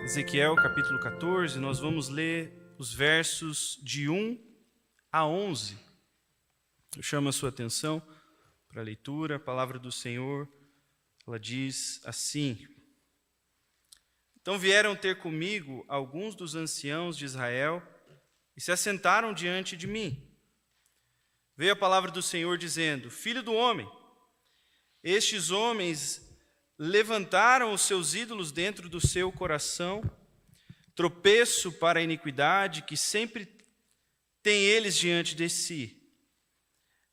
Ezequiel capítulo 14, nós vamos ler os versos de 1 a 11. Eu chamo a sua atenção para a leitura. A palavra do Senhor, ela diz assim: Então vieram ter comigo alguns dos anciãos de Israel e se assentaram diante de mim. Veio a palavra do Senhor dizendo: Filho do homem, estes homens levantaram os seus ídolos dentro do seu coração, tropeço para a iniquidade que sempre tem eles diante de si.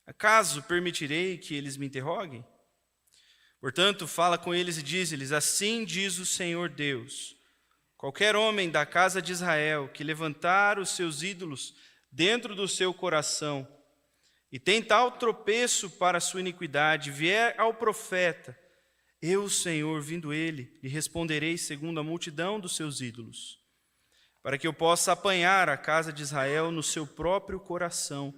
Acaso permitirei que eles me interroguem? Portanto, fala com eles e diz-lhes: Assim diz o Senhor Deus: Qualquer homem da casa de Israel que levantar os seus ídolos dentro do seu coração e tem tal tropeço para a sua iniquidade, vier ao profeta, eu, Senhor, vindo ele, lhe responderei segundo a multidão dos seus ídolos, para que eu possa apanhar a casa de Israel no seu próprio coração,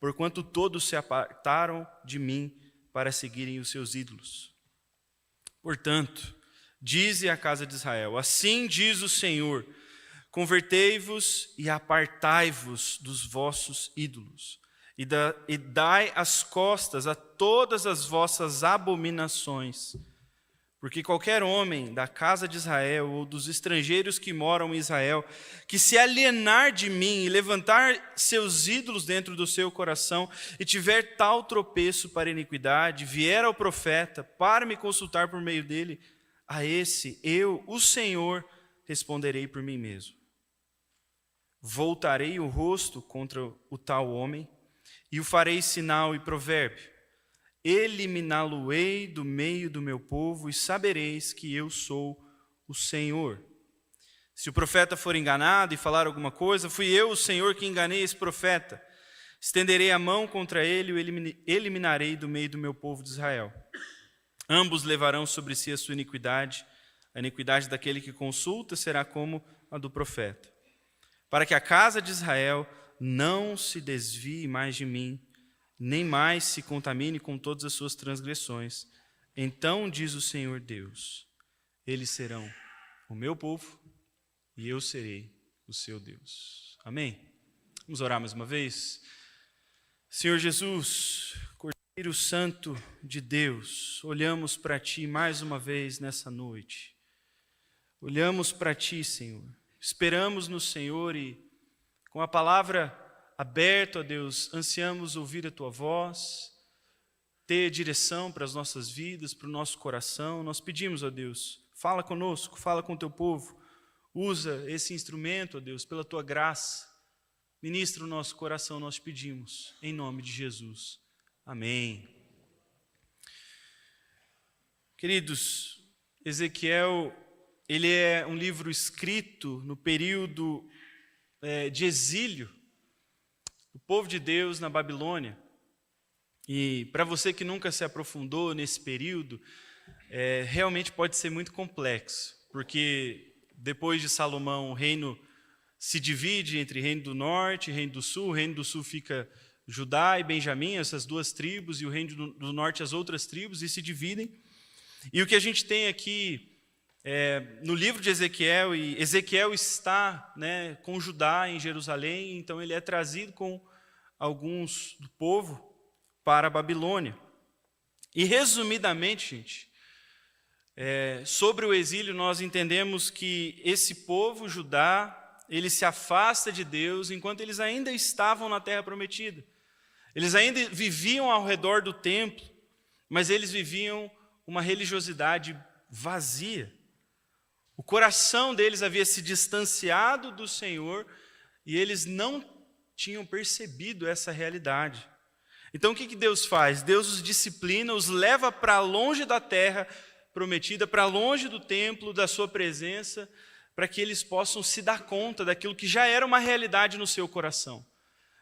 porquanto todos se apartaram de mim para seguirem os seus ídolos. Portanto, dize à casa de Israel: Assim diz o Senhor: Convertei-vos e apartai-vos dos vossos ídolos, e dai as costas a todas as vossas abominações. Porque qualquer homem da casa de Israel ou dos estrangeiros que moram em Israel, que se alienar de mim e levantar seus ídolos dentro do seu coração e tiver tal tropeço para a iniquidade, vier ao profeta para me consultar por meio dele, a esse eu, o Senhor, responderei por mim mesmo. Voltarei o rosto contra o tal homem e o farei sinal e provérbio. Eliminá-lo-ei do meio do meu povo, e sabereis que eu sou o Senhor. Se o profeta for enganado e falar alguma coisa, fui eu, o Senhor, que enganei esse profeta. Estenderei a mão contra ele e o eliminarei do meio do meu povo de Israel. Ambos levarão sobre si a sua iniquidade. A iniquidade daquele que consulta será como a do profeta. Para que a casa de Israel não se desvie mais de mim, nem mais se contamine com todas as suas transgressões. Então diz o Senhor Deus: eles serão o meu povo e eu serei o seu Deus. Amém? Vamos orar mais uma vez? Senhor Jesus, Cordeiro Santo de Deus, olhamos para Ti mais uma vez nessa noite. Olhamos para Ti, Senhor. Esperamos no Senhor e com a palavra aberto, ó Deus, ansiamos ouvir a Tua voz, ter direção para as nossas vidas, para o nosso coração. Nós pedimos, ó Deus, fala conosco, fala com o Teu povo, usa esse instrumento, ó Deus, pela Tua graça, ministra o nosso coração, nós pedimos, em nome de Jesus. Amém. Queridos, Ezequiel, ele é um livro escrito no período de exílio, o povo de Deus na Babilônia. E para você que nunca se aprofundou nesse período, realmente pode ser muito complexo, porque depois de Salomão o reino se divide entre reino do norte e reino do sul. O reino do sul fica Judá e Benjamim, essas duas tribos, e o reino do norte as outras tribos, e se dividem. E o que a gente tem aqui no livro de Ezequiel, e Ezequiel está, com Judá em Jerusalém, então ele é trazido com alguns do povo para a Babilônia. E resumidamente, gente, sobre o exílio nós entendemos que esse povo, Judá, ele se afasta de Deus enquanto eles ainda estavam na terra prometida. Eles ainda viviam ao redor do templo, mas eles viviam uma religiosidade vazia. O coração deles havia se distanciado do Senhor e eles não tinham percebido essa realidade. Então o que Deus faz? Deus os disciplina, os leva para longe da terra prometida, para longe do templo, da sua presença, para que eles possam se dar conta daquilo que já era uma realidade no seu coração.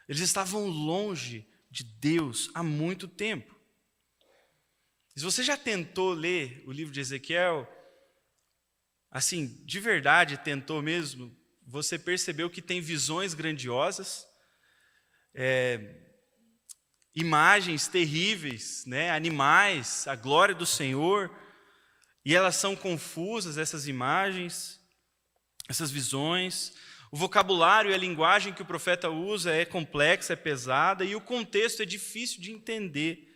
Eles estavam longe de Deus há muito tempo. Se você já tentou ler o livro de Ezequiel, assim, de verdade tentou mesmo, você percebeu que tem visões grandiosas, imagens terríveis, animais, a glória do Senhor, e elas são confusas, essas imagens. essas visões. O vocabulário e a linguagem que o profeta usa é complexa, é pesada, e o contexto é difícil de entender.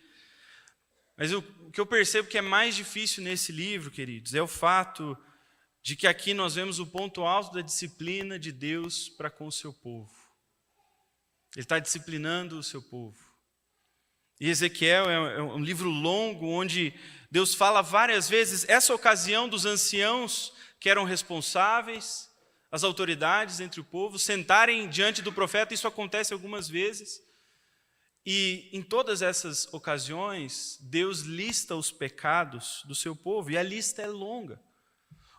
Mas o que eu percebo que é mais difícil nesse livro, queridos, é o fato de que aqui nós vemos o ponto alto da disciplina de Deus para com o seu povo. Ele está disciplinando o seu povo. E Ezequiel é um livro longo, onde Deus fala várias vezes, essa ocasião dos anciãos que eram responsáveis, as autoridades entre o povo, sentarem diante do profeta, isso acontece algumas vezes. E em todas essas ocasiões, Deus lista os pecados do seu povo, e a lista é longa.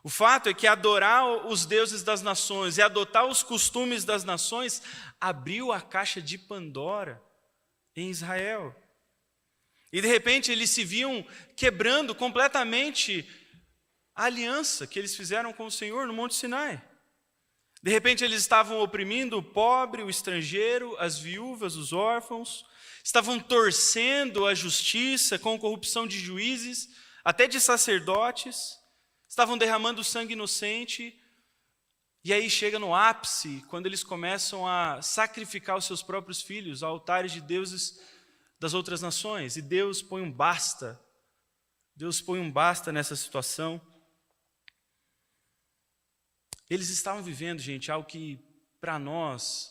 O fato é que adorar os deuses das nações e adotar os costumes das nações abriu a caixa de Pandora em Israel. E de repente eles se viam quebrando completamente a aliança que eles fizeram com o Senhor no Monte Sinai. De repente eles estavam oprimindo o pobre, o estrangeiro, as viúvas, os órfãos, estavam torcendo a justiça com corrupção de juízes, até de sacerdotes, estavam derramando sangue inocente, e aí chega no ápice, quando eles começam a sacrificar os seus próprios filhos a altares de deuses das outras nações, e Deus põe um basta. Deus põe um basta nessa situação. Eles estavam vivendo, gente, algo que para nós,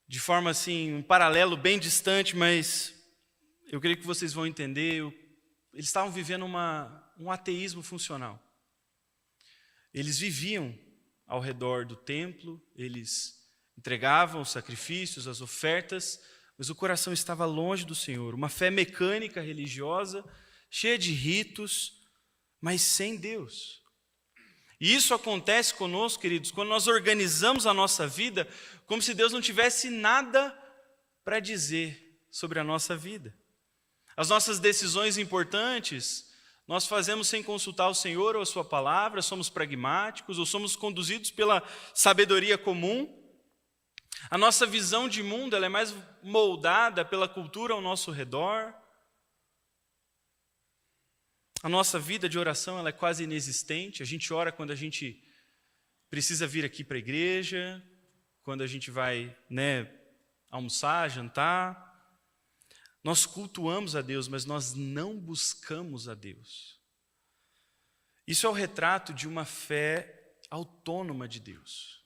de forma assim, um paralelo bem distante, mas eu creio que vocês vão entender, eles estavam vivendo um ateísmo funcional. Eles viviam ao redor do templo, eles entregavam os sacrifícios, as ofertas, mas o coração estava longe do Senhor. Uma fé mecânica, religiosa, cheia de ritos, mas sem Deus. E isso acontece conosco, queridos, quando nós organizamos a nossa vida como se Deus não tivesse nada para dizer sobre a nossa vida. As nossas decisões importantes, nós fazemos sem consultar o Senhor ou a sua palavra, somos pragmáticos ou somos conduzidos pela sabedoria comum. A nossa visão de mundo ela é mais moldada pela cultura ao nosso redor. A nossa vida de oração ela é quase inexistente. A gente ora quando a gente precisa vir aqui para a igreja, quando a gente vai, almoçar, jantar. Nós cultuamos a Deus, mas nós não buscamos a Deus. Isso é o retrato de uma fé autônoma de Deus,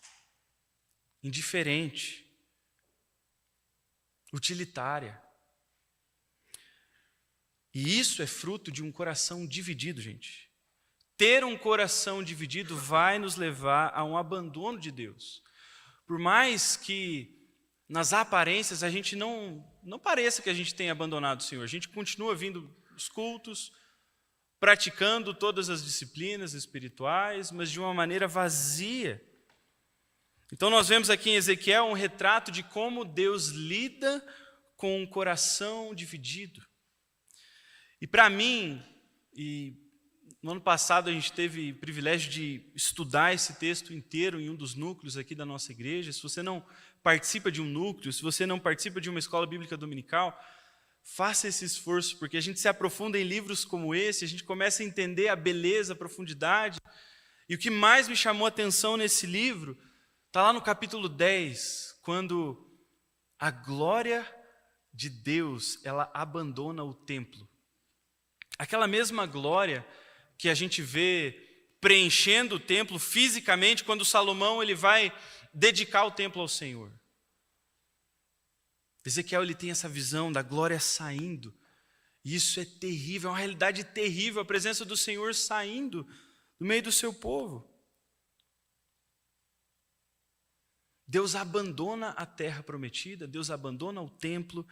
indiferente, utilitária. E isso é fruto de um coração dividido, gente. Ter um coração dividido vai nos levar a um abandono de Deus. Por mais que nas aparências a gente não pareça que a gente tenha abandonado o Senhor. A gente continua vindo aos cultos, praticando todas as disciplinas espirituais, mas de uma maneira vazia. Então nós vemos aqui em Ezequiel um retrato de como Deus lida com um coração dividido. E para mim, no ano passado a gente teve o privilégio de estudar esse texto inteiro em um dos núcleos aqui da nossa igreja. Se você não participa de um núcleo, se você não participa de uma escola bíblica dominical, faça esse esforço, porque a gente se aprofunda em livros como esse, a gente começa a entender a beleza, a profundidade. E o que mais me chamou a atenção nesse livro está lá no capítulo 10, quando a glória de Deus ela abandona o templo. Aquela mesma glória que a gente vê preenchendo o templo fisicamente quando Salomão ele vai dedicar o templo ao Senhor. Ezequiel ele tem essa visão da glória saindo. E isso é terrível, é uma realidade terrível, a presença do Senhor saindo do meio do seu povo. Deus abandona a terra prometida, Deus abandona o templo.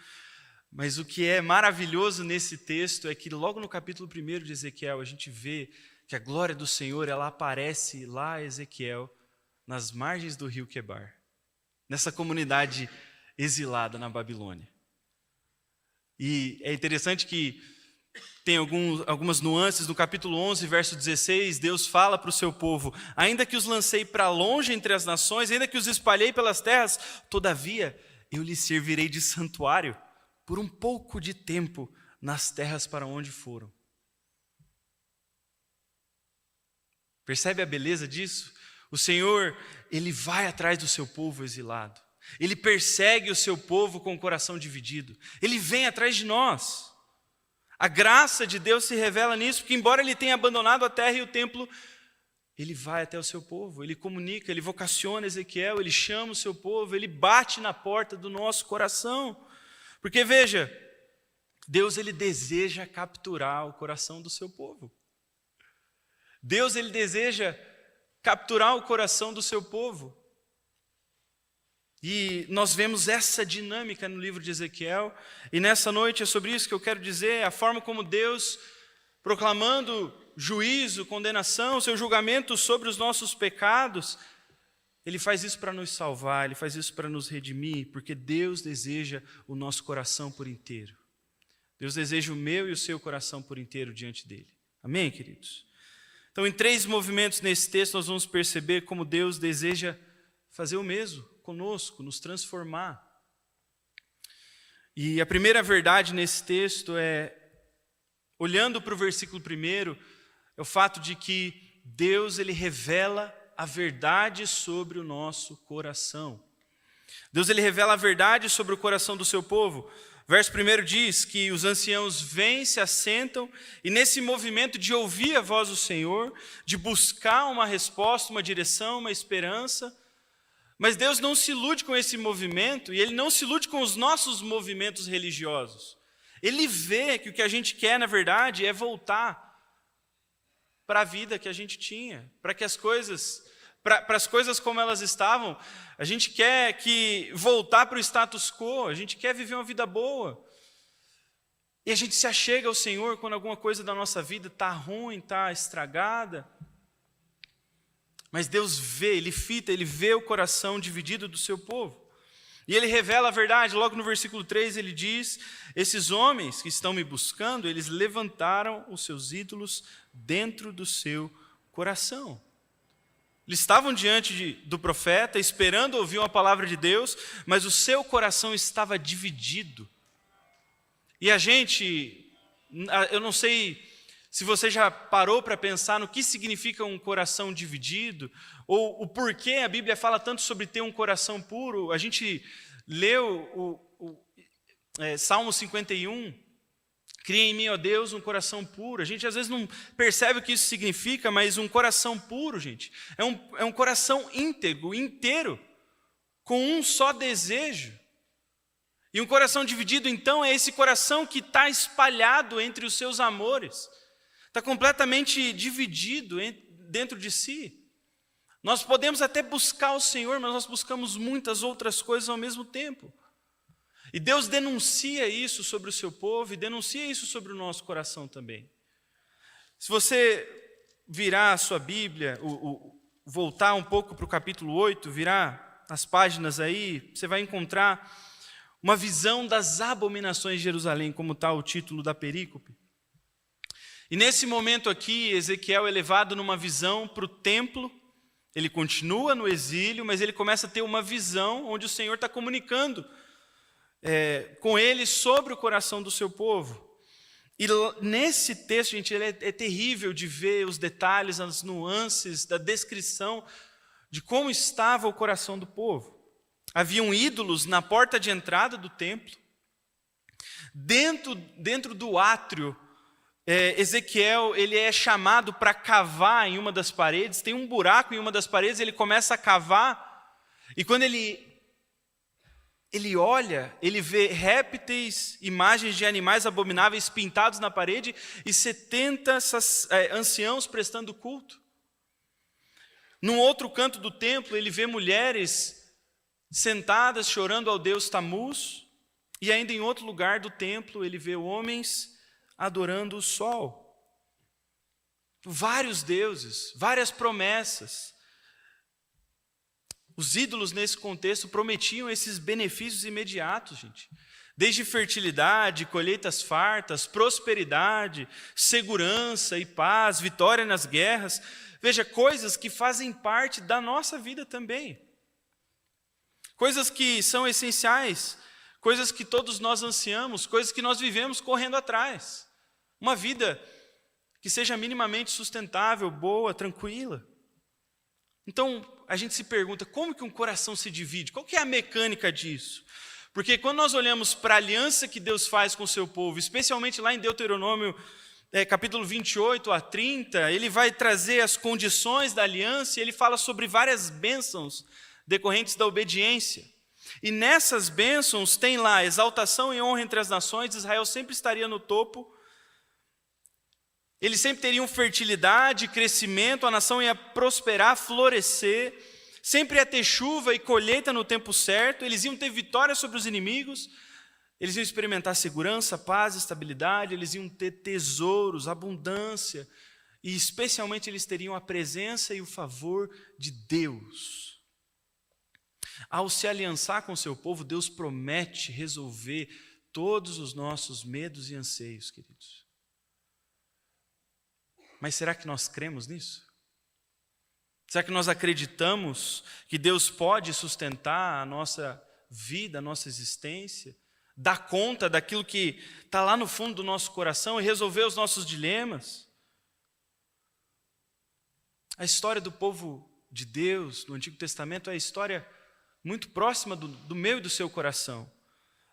Mas o que é maravilhoso nesse texto é que logo no capítulo 1 de Ezequiel, a gente vê que a glória do Senhor, ela aparece lá em Ezequiel, nas margens do rio Quebar, nessa comunidade exilada na Babilônia. E é interessante que tem algumas nuances. No capítulo 11, verso 16, Deus fala para o seu povo: ainda que os lancei para longe entre as nações, ainda que os espalhei pelas terras, todavia eu lhes servirei de santuário por um pouco de tempo nas terras para onde foram. Percebe a beleza disso? O Senhor, Ele vai atrás do seu povo exilado. Ele persegue o seu povo com o coração dividido. Ele vem atrás de nós. A graça de Deus se revela nisso, porque embora Ele tenha abandonado a terra e o templo, Ele vai até o seu povo, Ele comunica, Ele vocaciona Ezequiel, Ele chama o seu povo, Ele bate na porta do nosso coração. Porque veja, Deus Ele deseja capturar o coração do seu povo. Deus Ele deseja capturar o coração do seu povo. E nós vemos essa dinâmica no livro de Ezequiel, e nessa noite é sobre isso que eu quero dizer, a forma como Deus, proclamando juízo, condenação, seu julgamento sobre os nossos pecados, Ele faz isso para nos salvar, Ele faz isso para nos redimir, porque Deus deseja o nosso coração por inteiro. Deus deseja o meu e o seu coração por inteiro diante dEle. Amém, queridos? Então, em 3 movimentos nesse texto, nós vamos perceber como Deus deseja fazer o mesmo conosco, nos transformar. E a primeira verdade nesse texto é, olhando para o versículo 1, é o fato de que Deus Ele revela a verdade sobre o nosso coração. Deus Ele revela a verdade sobre o coração do seu povo. Verso 1 diz que os anciãos vêm, se assentam, e nesse movimento de ouvir a voz do Senhor, de buscar uma resposta, uma direção, uma esperança, mas Deus não se ilude com esse movimento, e Ele não se ilude com os nossos movimentos religiosos. Ele vê que o que a gente quer, na verdade, é voltar para a vida que a gente tinha, para que as coisas, para as coisas como elas estavam. A gente quer voltar para o status quo, a gente quer viver uma vida boa. E a gente se achega ao Senhor quando alguma coisa da nossa vida está ruim, está estragada. Mas Deus vê, Ele fita, Ele vê o coração dividido do seu povo. E Ele revela a verdade, logo no versículo 3 Ele diz, esses homens que estão me buscando, eles levantaram os seus ídolos dentro do seu coração. Eles estavam diante do profeta, esperando ouvir uma palavra de Deus, mas o seu coração estava dividido. E a gente, eu não sei se você já parou para pensar no que significa um coração dividido, ou o porquê a Bíblia fala tanto sobre ter um coração puro. A gente leu Salmo 51, cria em mim, ó Deus, um coração puro. A gente às vezes não percebe o que isso significa, mas um coração puro, gente, é um coração íntegro, inteiro, com um só desejo. E um coração dividido, então, é esse coração que está espalhado entre os seus amores. Está completamente dividido dentro de si. Nós podemos até buscar o Senhor, mas nós buscamos muitas outras coisas ao mesmo tempo. E Deus denuncia isso sobre o seu povo e denuncia isso sobre o nosso coração também. Se você virar a sua Bíblia, voltar um pouco para o capítulo 8, virar as páginas aí, você vai encontrar uma visão das abominações de Jerusalém, como está o título da perícope. E nesse momento aqui, Ezequiel é levado numa visão para o templo. Ele continua no exílio, mas ele começa a ter uma visão onde o Senhor está comunicando com ele sobre o coração do seu povo. E nesse texto, gente, ele é terrível de ver os detalhes, as nuances da descrição de como estava o coração do povo. Haviam ídolos na porta de entrada do templo. Dentro do átrio, Ezequiel ele é chamado para cavar em uma das paredes. Tem um buraco em uma das paredes, ele começa a cavar. E quando ele olha, ele vê répteis, imagens de animais abomináveis pintados na parede e 70 anciãos prestando culto. Num outro canto do templo, ele vê mulheres sentadas chorando ao deus Tamuz, e ainda em outro lugar do templo ele vê homens adorando o sol. Vários deuses, várias promessas. Os ídolos nesse contexto prometiam esses benefícios imediatos, gente. Desde fertilidade, colheitas fartas, prosperidade, segurança e paz, vitória nas guerras. Veja, coisas que fazem parte da nossa vida também. Coisas que são essenciais, coisas que todos nós ansiamos, coisas que nós vivemos correndo atrás. Uma vida que seja minimamente sustentável, boa, tranquila. Então, a gente se pergunta, como que um coração se divide? Qual que é a mecânica disso? Porque quando nós olhamos para a aliança que Deus faz com o seu povo, especialmente lá em Deuteronômio, capítulo 28 a 30, ele vai trazer as condições da aliança e ele fala sobre várias bênçãos decorrentes da obediência. E nessas bênçãos tem lá exaltação e honra entre as nações, Israel sempre estaria no topo, eles sempre teriam fertilidade, crescimento, a nação ia prosperar, florescer, sempre ia ter chuva e colheita no tempo certo, eles iam ter vitória sobre os inimigos, eles iam experimentar segurança, paz, estabilidade, eles iam ter tesouros, abundância, e especialmente eles teriam a presença e o favor de Deus. Ao se aliançar com o seu povo, Deus promete resolver todos os nossos medos e anseios, queridos. Mas será que nós cremos nisso? Será que nós acreditamos que Deus pode sustentar a nossa vida, a nossa existência, dar conta daquilo que está lá no fundo do nosso coração e resolver os nossos dilemas? A história do povo de Deus no Antigo Testamento é a história muito próxima do meu e do seu coração.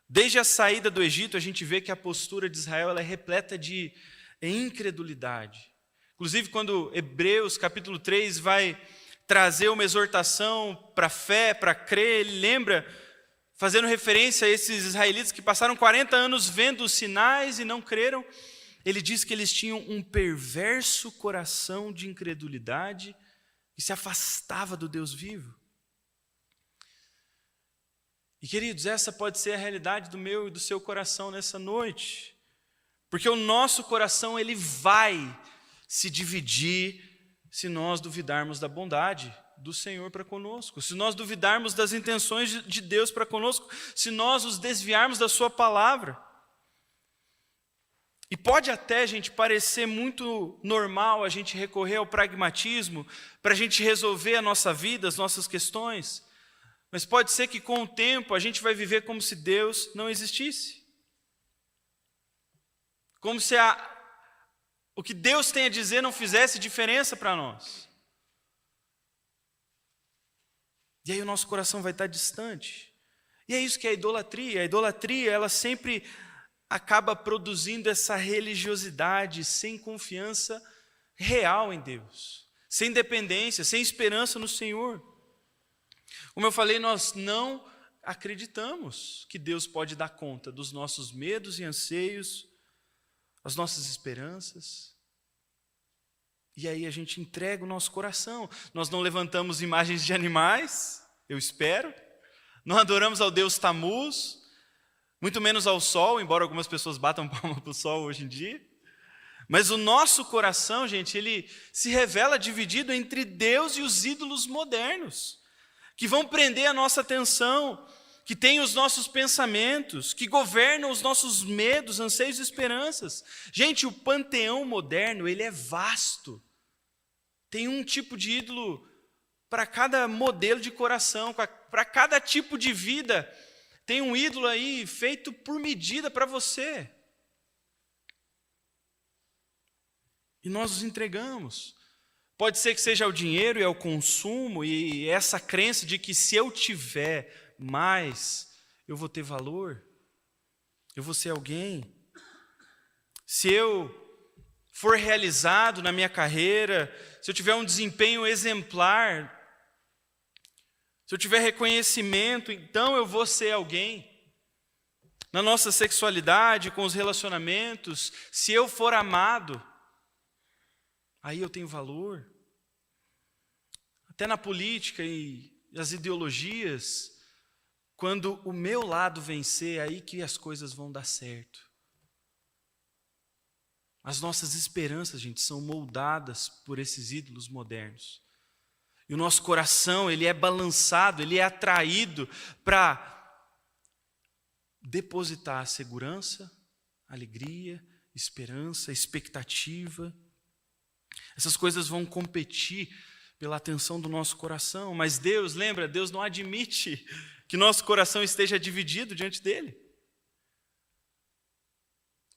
Desde a saída do Egito, a gente vê que a postura de Israel ela é repleta de incredulidade. Inclusive, quando Hebreus, capítulo 3, vai trazer uma exortação para a fé, para crer, ele lembra, fazendo referência a esses israelitas que passaram 40 anos vendo os sinais e não creram, ele diz que eles tinham um perverso coração de incredulidade e se afastava do Deus vivo. E, queridos, essa pode ser a realidade do meu e do seu coração nessa noite, porque o nosso coração ele vai se dividir se nós duvidarmos da bondade do Senhor para conosco, se nós duvidarmos das intenções de Deus para conosco, se nós os desviarmos da sua palavra. E pode até, gente, parecer muito normal a gente recorrer ao pragmatismo para a gente resolver a nossa vida, as nossas questões, mas pode ser que com o tempo a gente vai viver como se Deus não existisse. Como se o que Deus tem a dizer não fizesse diferença para nós. E aí o nosso coração vai estar distante. E é isso que é a idolatria. A idolatria, ela sempre acaba produzindo essa religiosidade sem confiança real em Deus, sem dependência, sem esperança no Senhor. Como eu falei, nós não acreditamos que Deus pode dar conta dos nossos medos e anseios, as nossas esperanças. E aí a gente entrega o nosso coração. Nós não levantamos imagens de animais, eu espero. Não adoramos ao Deus Tamuz, muito menos ao sol, embora algumas pessoas batam palma para o sol hoje em dia. Mas o nosso coração, gente, ele se revela dividido entre Deus e os ídolos modernos, que vão prender a nossa atenção, que têm os nossos pensamentos, que governam os nossos medos, anseios e esperanças. Gente, o panteão moderno, ele é vasto. Tem um tipo de ídolo para cada modelo de coração, para cada tipo de vida. Tem um ídolo aí feito por medida para você. E nós os entregamos. Pode ser que seja o dinheiro e é o consumo e essa crença de que se eu tiver mais, eu vou ter valor, eu vou ser alguém. Se eu for realizado na minha carreira, se eu tiver um desempenho exemplar, se eu tiver reconhecimento, então eu vou ser alguém. Na nossa sexualidade, com os relacionamentos, se eu for amado, aí eu tenho valor. Até na política e as ideologias, quando o meu lado vencer, aí que as coisas vão dar certo. As nossas esperanças, gente, são moldadas por esses ídolos modernos. E o nosso coração, ele é balançado, ele é atraído para depositar segurança, alegria, esperança, expectativa. Essas coisas vão competir pela atenção do nosso coração, mas Deus, lembra, Deus não admite que nosso coração esteja dividido diante dele.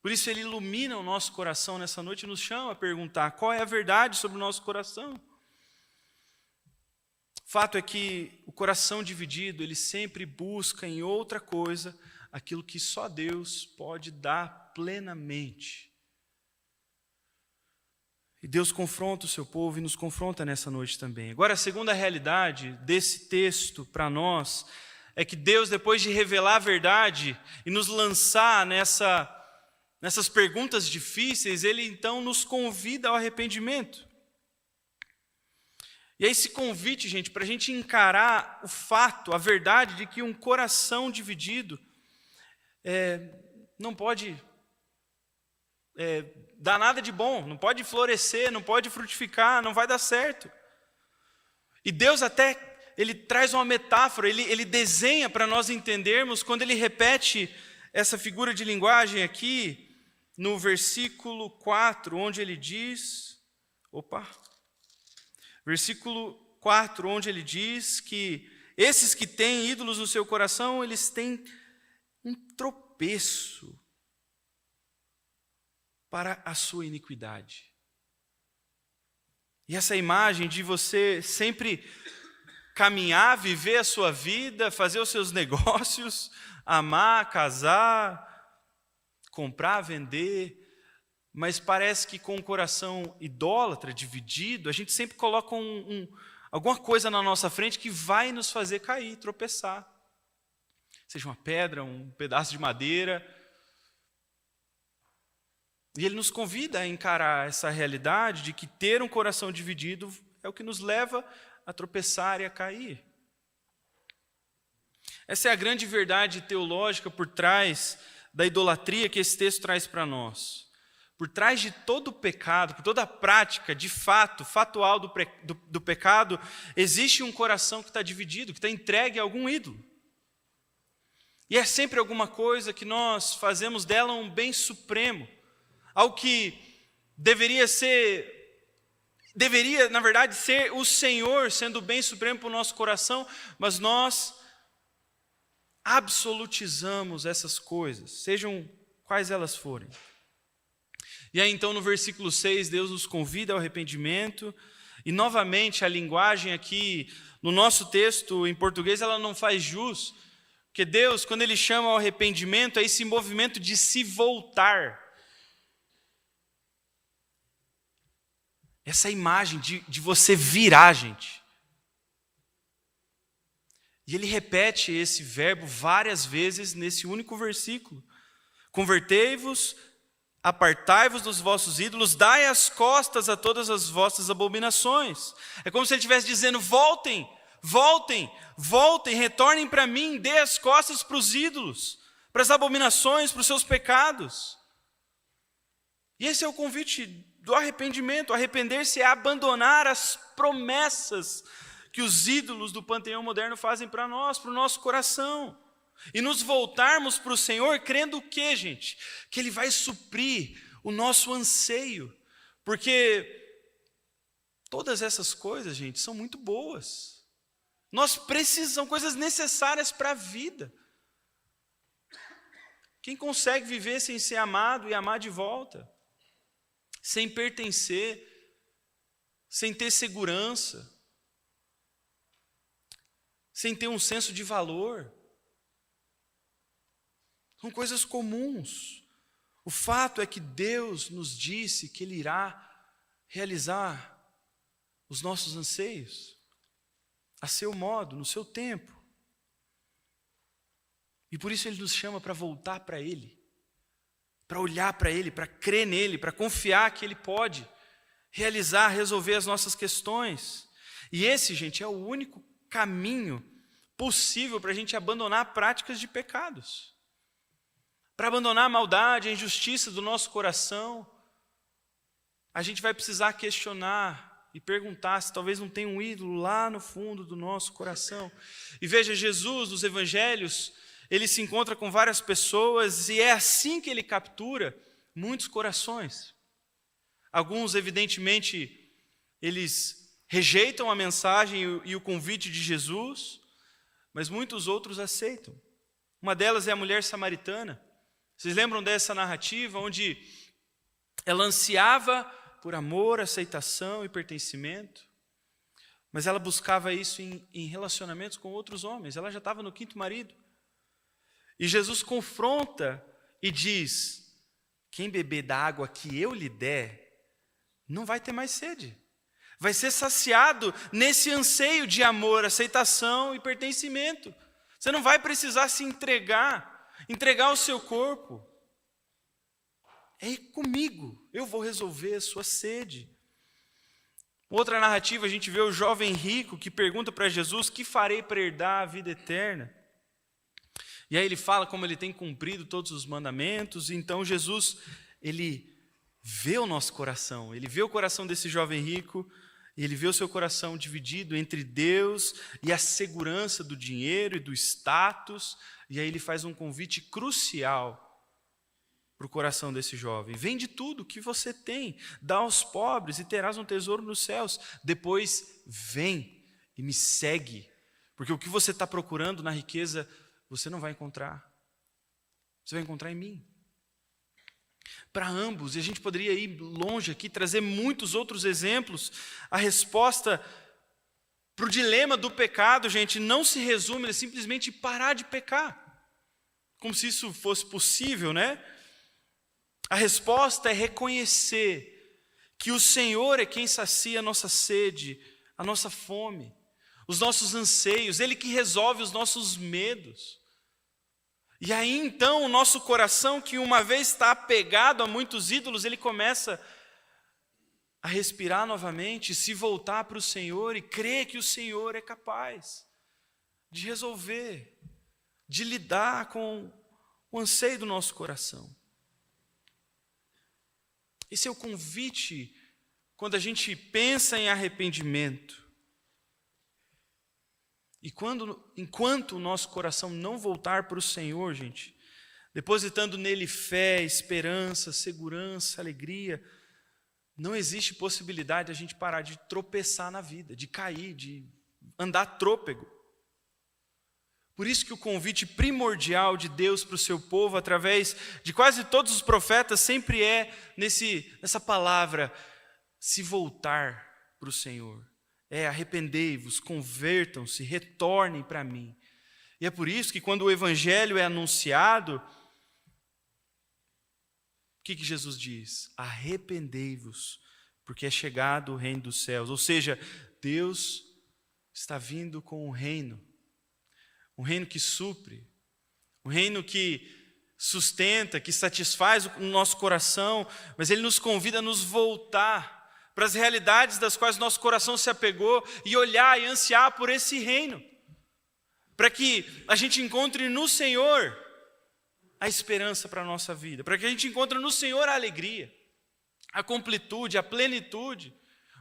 Por isso ele ilumina o nosso coração nessa noite e nos chama a perguntar qual é a verdade sobre o nosso coração. fato é que o coração dividido, ele sempre busca em outra coisa aquilo que só Deus pode dar plenamente. E Deus confronta o seu povo e nos confronta nessa noite também. Agora, a segunda realidade desse texto para nós é que Deus, depois de revelar a verdade e nos lançar nessas perguntas difíceis, Ele então nos convida ao arrependimento. E é esse convite, gente, para a gente encarar o fato, a verdade de que um coração dividido não pode dar nada de bom, não pode florescer, não pode frutificar, não vai dar certo. E Deus Ele traz uma metáfora, Ele desenha para nós entendermos quando Ele repete essa figura de linguagem aqui, no versículo 4, onde Ele diz... Versículo 4, onde Ele diz que esses que têm ídolos no seu coração, eles têm um tropeço para a sua iniquidade. E essa imagem de você sempre caminhar, viver a sua vida, fazer os seus negócios, amar, casar, comprar, vender, mas parece que com o coração idólatra, dividido, a gente sempre coloca alguma coisa na nossa frente que vai nos fazer cair, tropeçar. Seja uma pedra, um pedaço de madeira. E Ele nos convida a encarar essa realidade de que ter um coração dividido é o que nos leva a tropeçar e a cair. Essa é a grande verdade teológica por trás da idolatria que esse texto traz para nós. Por trás de todo o pecado, por toda a prática, de fato, fatual do pecado, existe um coração que está dividido, que está entregue a algum ídolo. E é sempre alguma coisa que nós fazemos dela um bem supremo, algo que deveria, na verdade, ser o Senhor sendo o bem supremo para o nosso coração, mas nós absolutizamos essas coisas, sejam quais elas forem. E aí então no versículo 6, Deus nos convida ao arrependimento, e novamente a linguagem aqui, no nosso texto em português, ela não faz jus, porque Deus, quando Ele chama ao arrependimento, é esse movimento de se voltar. Essa imagem de você virar, gente. E Ele repete esse verbo várias vezes nesse único versículo. Convertei-vos, apartai-vos dos vossos ídolos, dai as costas a todas as vossas abominações. É como se Ele estivesse dizendo, voltem, voltem, voltem, retornem para mim, dê as costas para os ídolos, para as abominações, para os seus pecados. E esse é o convite do arrependimento. Arrepender-se é abandonar as promessas que os ídolos do panteão moderno fazem para nós, para o nosso coração. E nos voltarmos para o Senhor crendo o quê, gente? Que Ele vai suprir o nosso anseio. Porque todas essas coisas, gente, são muito boas. Nós precisamos, são coisas necessárias para a vida. Quem consegue viver sem ser amado e amar de volta? Sem pertencer, sem ter segurança, sem ter um senso de valor. São coisas comuns. O fato é que Deus nos disse que Ele irá realizar os nossos anseios, a seu modo, no seu tempo. E por isso Ele nos chama para voltar para Ele, para olhar para Ele, para crer nele, para confiar que Ele pode realizar, resolver as nossas questões. E esse, gente, é o único caminho possível para a gente abandonar práticas de pecados. Para abandonar a maldade, a injustiça do nosso coração, a gente vai precisar questionar e perguntar se talvez não tenha um ídolo lá no fundo do nosso coração. E veja, Jesus, nos evangelhos, Ele se encontra com várias pessoas e é assim que Ele captura muitos corações. Alguns, evidentemente, eles rejeitam a mensagem e o convite de Jesus, mas muitos outros aceitam. Uma delas é a mulher samaritana. Vocês lembram dessa narrativa onde ela ansiava por amor, aceitação e pertencimento? Mas ela buscava isso em relacionamentos com outros homens. Ela já estava no 5º marido. E Jesus confronta e diz: quem beber da água que eu lhe der, não vai ter mais sede. Vai ser saciado nesse anseio de amor, aceitação e pertencimento. Você não vai precisar se entregar o seu corpo. É comigo, eu vou resolver a sua sede. Outra narrativa, a gente vê o jovem rico que pergunta para Jesus: que farei para herdar a vida eterna? E aí ele fala como ele tem cumprido todos os mandamentos. Então Jesus, ele vê o nosso coração, ele vê o coração desse jovem rico, e ele vê o seu coração dividido entre Deus e a segurança do dinheiro e do status, e aí ele faz um convite crucial para o coração desse jovem: vende tudo que você tem, dá aos pobres e terás um tesouro nos céus. Depois vem e me segue, porque o que você está procurando na riqueza, você não vai encontrar. Você vai encontrar em mim. Para ambos, e a gente poderia ir longe aqui, trazer muitos outros exemplos, a resposta para o dilema do pecado, gente, não se resume a simplesmente parar de pecar. Como se isso fosse possível, né? A resposta é reconhecer que o Senhor é quem sacia a nossa sede, a nossa fome, os nossos anseios, Ele que resolve os nossos medos. E aí então o nosso coração, que uma vez está apegado a muitos ídolos, ele começa a respirar novamente, se voltar para o Senhor e crer que o Senhor é capaz de resolver, de lidar com o anseio do nosso coração. Esse é o convite quando a gente pensa em arrependimento. E enquanto o nosso coração não voltar para o Senhor, gente, depositando nele fé, esperança, segurança, alegria, não existe possibilidade de a gente parar de tropeçar na vida, de cair, de andar trôpego. Por isso que o convite primordial de Deus para o seu povo, através de quase todos os profetas, sempre é nessa palavra: se voltar para o Senhor. Arrependei-vos, convertam-se, retornem para mim. E é por isso que quando o evangelho é anunciado, o que Jesus diz? Arrependei-vos, porque é chegado o reino dos céus. Ou seja, Deus está vindo com um reino que supre, um reino que sustenta, que satisfaz o nosso coração, mas Ele nos convida a nos voltar para as realidades das quais nosso coração se apegou e olhar e ansiar por esse reino, para que a gente encontre no Senhor a esperança para a nossa vida, para que a gente encontre no Senhor a alegria, a completude, a plenitude,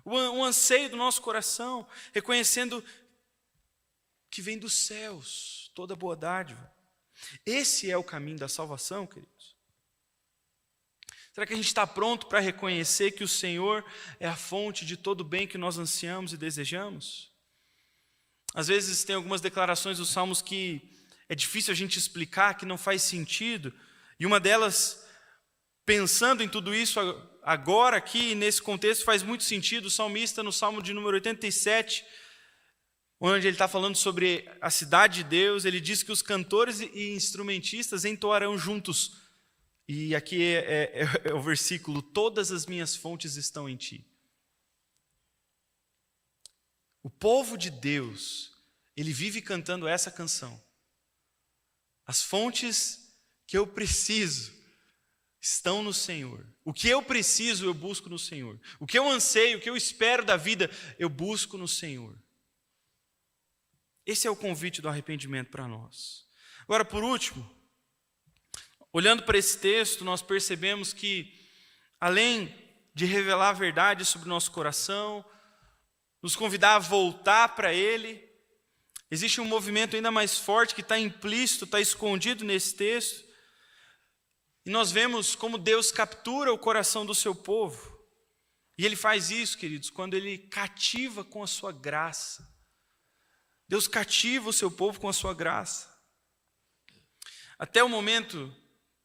o anseio do nosso coração, reconhecendo que vem dos céus toda boa dádiva. Esse é o caminho da salvação, queridos. Será que a gente está pronto para reconhecer que o Senhor é a fonte de todo o bem que nós ansiamos e desejamos? Às vezes tem algumas declarações dos Salmos que é difícil a gente explicar, que não faz sentido. E uma delas, pensando em tudo isso agora, aqui, nesse contexto, faz muito sentido. O salmista, no Salmo de número 87, onde ele está falando sobre a cidade de Deus, ele diz que os cantores e instrumentistas entoarão juntos. E aqui é o versículo: todas as minhas fontes estão em ti. O povo de Deus, ele vive cantando essa canção. As fontes que eu preciso estão no Senhor. O que eu preciso, eu busco no Senhor. O que eu anseio, o que eu espero da vida, eu busco no Senhor. Esse é o convite do arrependimento para nós. Agora, por último, olhando para esse texto, nós percebemos que, além de revelar a verdade sobre o nosso coração, nos convidar a voltar para Ele, existe um movimento ainda mais forte que está implícito, está escondido nesse texto. E nós vemos como Deus captura o coração do seu povo. E Ele faz isso, queridos, quando Ele cativa com a sua graça. Deus cativa o seu povo com a sua graça. Até o momento,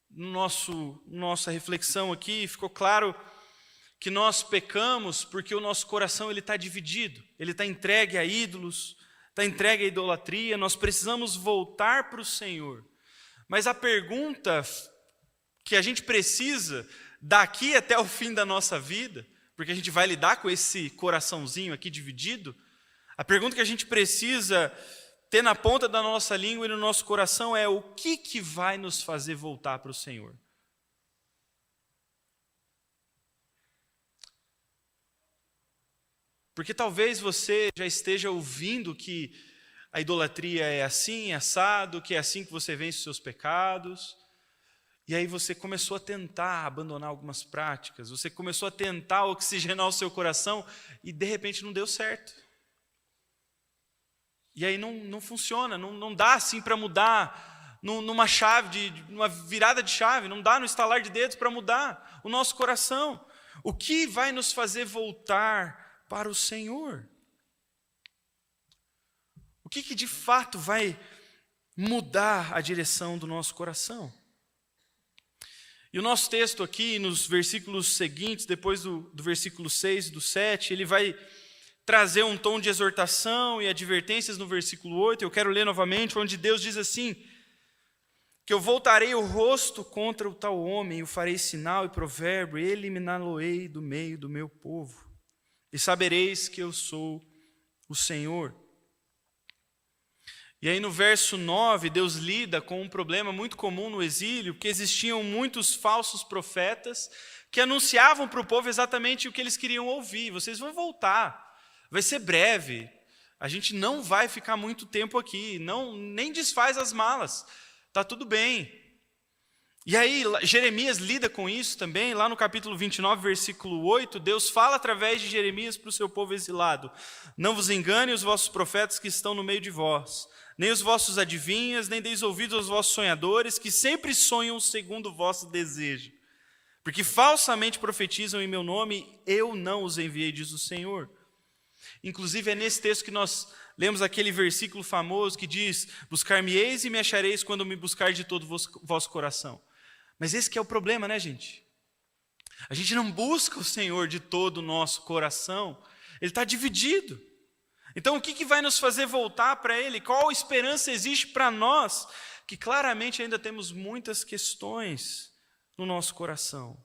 nossa reflexão aqui, ficou claro que nós pecamos porque o nosso coração está dividido, ele está entregue a ídolos, está entregue à idolatria. Nós precisamos voltar para o Senhor. Mas a pergunta que a gente precisa daqui até o fim da nossa vida, porque a gente vai lidar com esse coraçãozinho aqui dividido, a pergunta que a gente precisa ter na ponta da nossa língua e no nosso coração é: o que vai nos fazer voltar para o Senhor? Porque talvez você já esteja ouvindo que a idolatria é assim, assado, que é assim que você vence os seus pecados. E aí você começou a tentar abandonar algumas práticas, você começou a tentar oxigenar o seu coração e de repente não deu certo. E aí não funciona, não dá assim para mudar numa chave, numa virada de chave, não dá no estalar de dedos para mudar o nosso coração. O que vai nos fazer voltar para o Senhor? O que de fato vai mudar a direção do nosso coração? E o nosso texto aqui, nos versículos seguintes, depois do versículo 6 e do 7, ele vai trazer um tom de exortação e advertências no versículo 8. Eu quero ler novamente, onde Deus diz assim: que eu voltarei o rosto contra o tal homem, o farei sinal e provérbio, e eliminá-lo-ei do meio do meu povo. E sabereis que eu sou o Senhor. E aí no verso 9, Deus lida com um problema muito comum no exílio, porque existiam muitos falsos profetas que anunciavam para o povo exatamente o que eles queriam ouvir. Vocês vão voltar, vai ser breve, a gente não vai ficar muito tempo aqui, nem desfaz as malas, está tudo bem. E aí Jeremias lida com isso também, lá no capítulo 29, versículo 8, Deus fala através de Jeremias para o seu povo exilado: não vos engane os vossos profetas que estão no meio de vós, nem os vossos adivinhas, nem deis ouvidos aos vossos sonhadores, que sempre sonham segundo o vosso desejo. Porque falsamente profetizam em meu nome, eu não os enviei, diz o Senhor. Inclusive é nesse texto que nós lemos aquele versículo famoso que diz: buscar-me-eis e me achareis quando me buscar de todo o vosso coração. Mas esse que é o problema, né, gente? A gente não busca o Senhor de todo o nosso coração, Ele está dividido. Então o que vai nos fazer voltar para Ele? Qual esperança existe para nós, que claramente ainda temos muitas questões no nosso coração?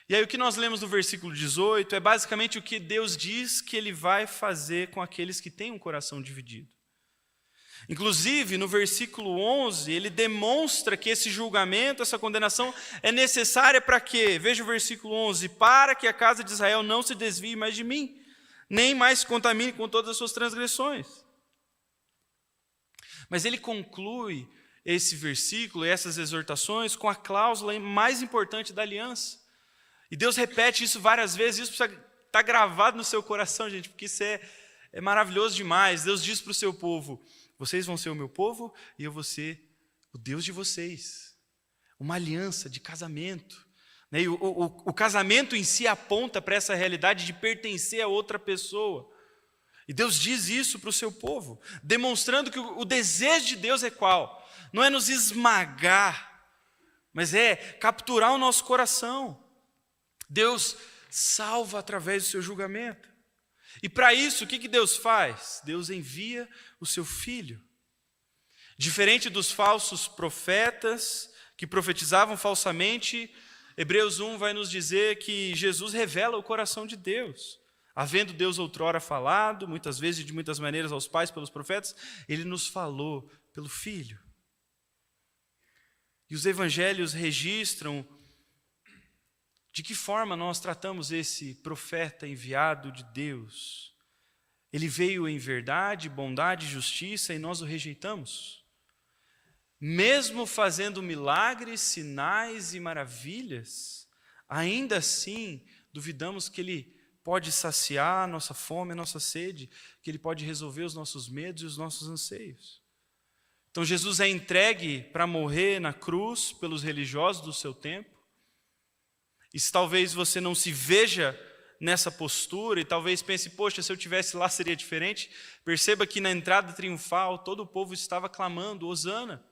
E aí o que nós lemos no versículo 18 é basicamente o que Deus diz que Ele vai fazer com aqueles que têm um coração dividido. Inclusive, no versículo 11, ele demonstra que esse julgamento, essa condenação é necessária para quê? Veja o versículo 11: para que a casa de Israel não se desvie mais de mim, nem mais se contamine com todas as suas transgressões. Mas ele conclui esse versículo, essas exortações, com a cláusula mais importante da aliança. E Deus repete isso várias vezes, isso precisa estar gravado no seu coração, gente, porque isso é maravilhoso demais. Deus diz para o seu povo: vocês vão ser o meu povo e eu vou ser o Deus de vocês. Uma aliança de casamento. E o casamento em si aponta para essa realidade de pertencer a outra pessoa. E Deus diz isso para o seu povo, demonstrando que o desejo de Deus é qual? Não é nos esmagar, mas é capturar o nosso coração. Deus salva através do seu julgamento. E para isso, o que Deus faz? Deus envia o seu Filho. Diferente dos falsos profetas que profetizavam falsamente, Hebreus 1 vai nos dizer que Jesus revela o coração de Deus. Havendo Deus outrora falado, muitas vezes e de muitas maneiras aos pais pelos profetas, Ele nos falou pelo Filho. E os evangelhos registram de que forma nós tratamos esse profeta enviado de Deus. Ele veio em verdade, bondade e justiça e nós o rejeitamos. Mesmo fazendo milagres, sinais e maravilhas, ainda assim duvidamos que Ele pode saciar a nossa fome, a nossa sede, que Ele pode resolver os nossos medos e os nossos anseios. Então Jesus é entregue para morrer na cruz pelos religiosos do seu tempo. E se talvez você não se veja nessa postura e talvez pense: poxa, se eu estivesse lá seria diferente. Perceba que na entrada triunfal todo o povo estava clamando Hosana.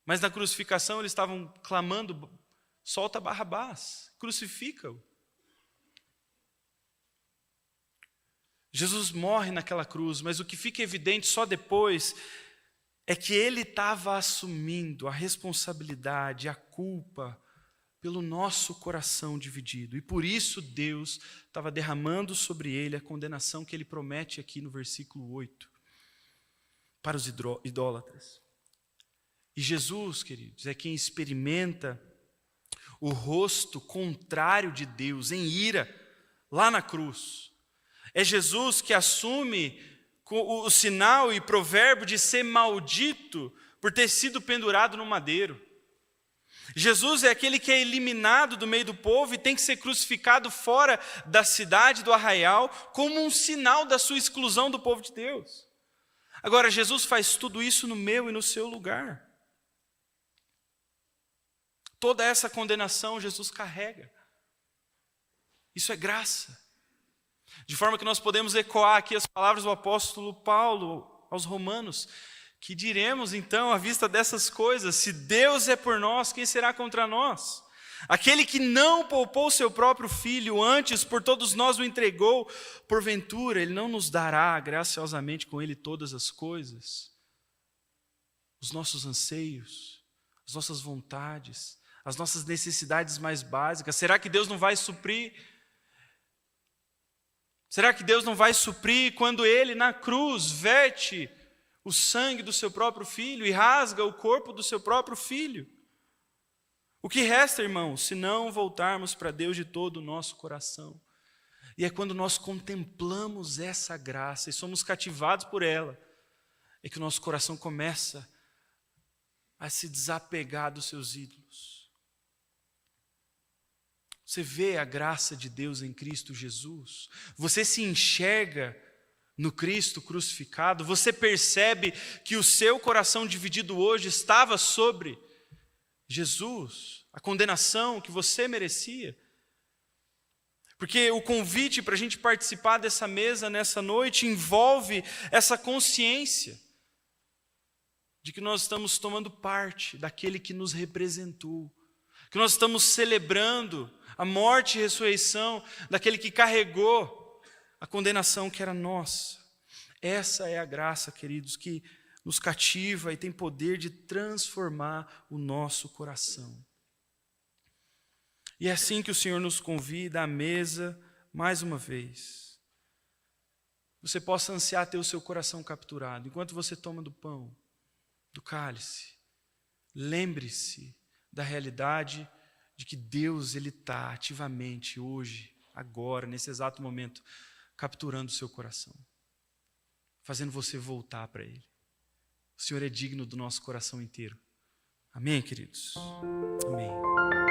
Mas na crucificação eles estavam clamando: solta Barrabás, crucifica-o. Jesus morre naquela cruz, mas o que fica evidente só depois é que ele estava assumindo a responsabilidade, a culpa pelo nosso coração dividido. E por isso Deus estava derramando sobre ele a condenação que ele promete aqui no versículo 8, para os idólatras. E Jesus, queridos, é quem experimenta o rosto contrário de Deus em ira lá na cruz. É Jesus que assume o sinal e provérbio de ser maldito por ter sido pendurado no madeiro. Jesus é aquele que é eliminado do meio do povo e tem que ser crucificado fora da cidade, do arraial, como um sinal da sua exclusão do povo de Deus. Agora, Jesus faz tudo isso no meu e no seu lugar. Toda essa condenação Jesus carrega. Isso é graça. De forma que nós podemos ecoar aqui as palavras do apóstolo Paulo aos Romanos, que diremos então à vista dessas coisas: se Deus é por nós, quem será contra nós? Aquele que não poupou seu próprio filho, antes por todos nós o entregou, porventura ele não nos dará graciosamente com ele todas as coisas? Os nossos anseios, as nossas vontades, as nossas necessidades mais básicas, será que Deus não vai suprir? Será que Deus não vai suprir quando ele na cruz verte o sangue do seu próprio filho e rasga o corpo do seu próprio filho? O que resta, irmãos, se não voltarmos para Deus de todo o nosso coração? E é quando nós contemplamos essa graça e somos cativados por ela, é que o nosso coração começa a se desapegar dos seus ídolos. Você vê a graça de Deus em Cristo Jesus? Você se enxerga no Cristo crucificado? Você percebe que o seu coração dividido hoje estava sobre Jesus, a condenação que você merecia? Porque o convite para a gente participar dessa mesa nessa noite envolve essa consciência de que nós estamos tomando parte daquele que nos representou, que nós estamos celebrando a morte e ressurreição daquele que carregou a condenação que era nossa. Essa é a graça, queridos, que nos cativa e tem poder de transformar o nosso coração. E é assim que o Senhor nos convida à mesa mais uma vez. Você possa ansiar ter o seu coração capturado. Enquanto você toma do pão, do cálice, lembre-se da realidade de que Deus ele está ativamente hoje, agora, nesse exato momento, capturando o seu coração, fazendo você voltar para Ele. O Senhor é digno do nosso coração inteiro. Amém, queridos? Amém.